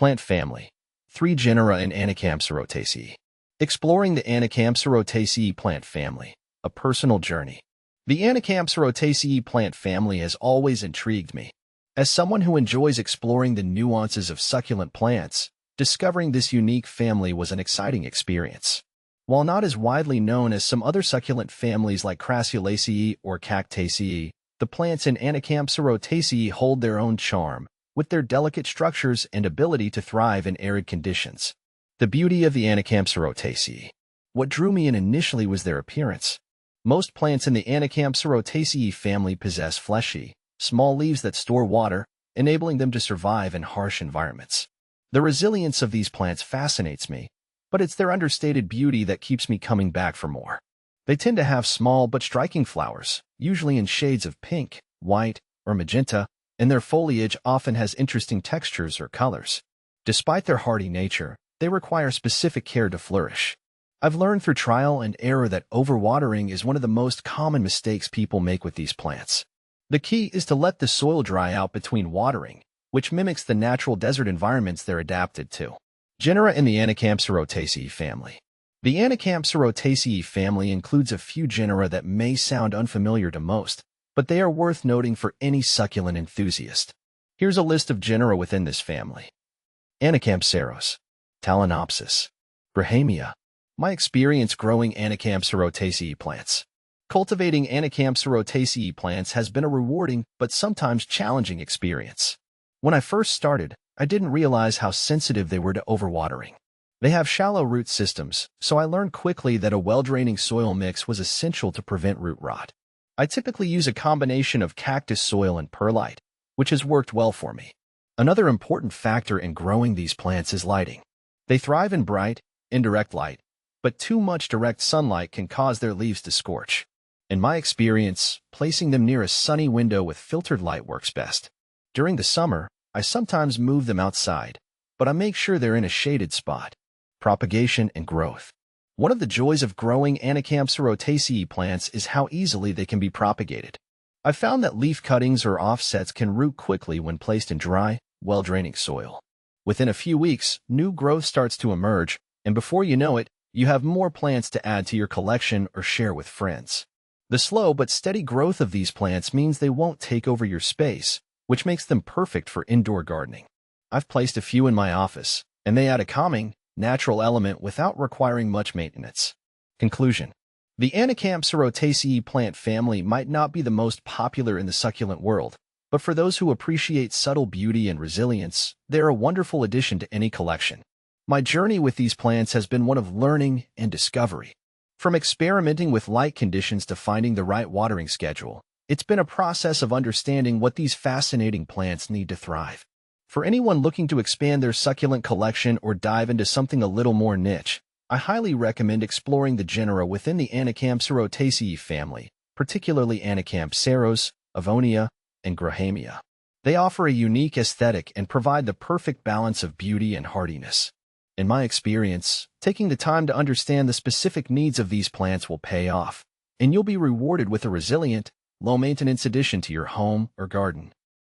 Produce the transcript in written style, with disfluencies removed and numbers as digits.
Plant family. 3 genera in Anacampserotaceae. Exploring the Anacampserotaceae plant family. A personal journey. The Anacampserotaceae plant family has always intrigued me. As someone who enjoys exploring the nuances of succulent plants, discovering this unique family was an exciting experience. While not as widely known as some other succulent families like Crassulaceae or Cactaceae, the plants in Anacampserotaceae hold their own charm, with their delicate structures and ability to thrive in arid conditions. The beauty of the Anacampserotaceae. What drew me in initially was their appearance. Most plants in the Anacampserotaceae family possess fleshy, small leaves that store water, enabling them to survive in harsh environments. The resilience of these plants fascinates me, but it's their understated beauty that keeps me coming back for more. They tend to have small but striking flowers, usually in shades of pink, white, or magenta, and their foliage often has interesting textures or colors. Despite their hardy nature, they require specific care to flourish. I've learned through trial and error that overwatering is one of the most common mistakes people make with these plants. The key is to let the soil dry out between watering, which mimics the natural desert environments they're adapted to. Genera in the Anacampserotaceae family. The Anacampserotaceae family includes a few genera that may sound unfamiliar to most, but they are worth noting for any succulent enthusiast. Here's a list of genera within this family. Anacampserotaceae, Phalaenopsis, Grahemia. My experience growing Anacampserotaceae plants. Cultivating Anacampserotaceae plants has been a rewarding but sometimes challenging experience. When I first started, I didn't realize how sensitive they were to overwatering. They have shallow root systems, so I learned quickly that a well-draining soil mix was essential to prevent root rot. I typically use a combination of cactus soil and perlite, which has worked well for me. Another important factor in growing these plants is lighting. They thrive in bright, indirect light, but too much direct sunlight can cause their leaves to scorch. In my experience, placing them near a sunny window with filtered light works best. During the summer, I sometimes move them outside, but I make sure they're in a shaded spot. Propagation and growth. One of the joys of growing Anacampserotaceae plants is how easily they can be propagated. I've found that leaf cuttings or offsets can root quickly when placed in dry, well-draining soil. Within a few weeks, new growth starts to emerge, and before you know it, you have more plants to add to your collection or share with friends. The slow but steady growth of these plants means they won't take over your space, which makes them perfect for indoor gardening. I've placed a few in my office, and they add a calming, natural element without requiring much maintenance. Conclusion. The Anacampserotaceae plant family might not be the most popular in the succulent world, but for those who appreciate subtle beauty and resilience, they're a wonderful addition to any collection. My journey with these plants has been one of learning and discovery. From experimenting with light conditions to finding the right watering schedule, it's been a process of understanding what these fascinating plants need to thrive. For anyone looking to expand their succulent collection or dive into something a little more niche, I highly recommend exploring the genera within the Anacampserotaceae family, particularly Anacampserotaceae, Avonia, and Grahemia. They offer a unique aesthetic and provide the perfect balance of beauty and hardiness. In my experience, taking the time to understand the specific needs of these plants will pay off, and you'll be rewarded with a resilient, low-maintenance addition to your home or garden.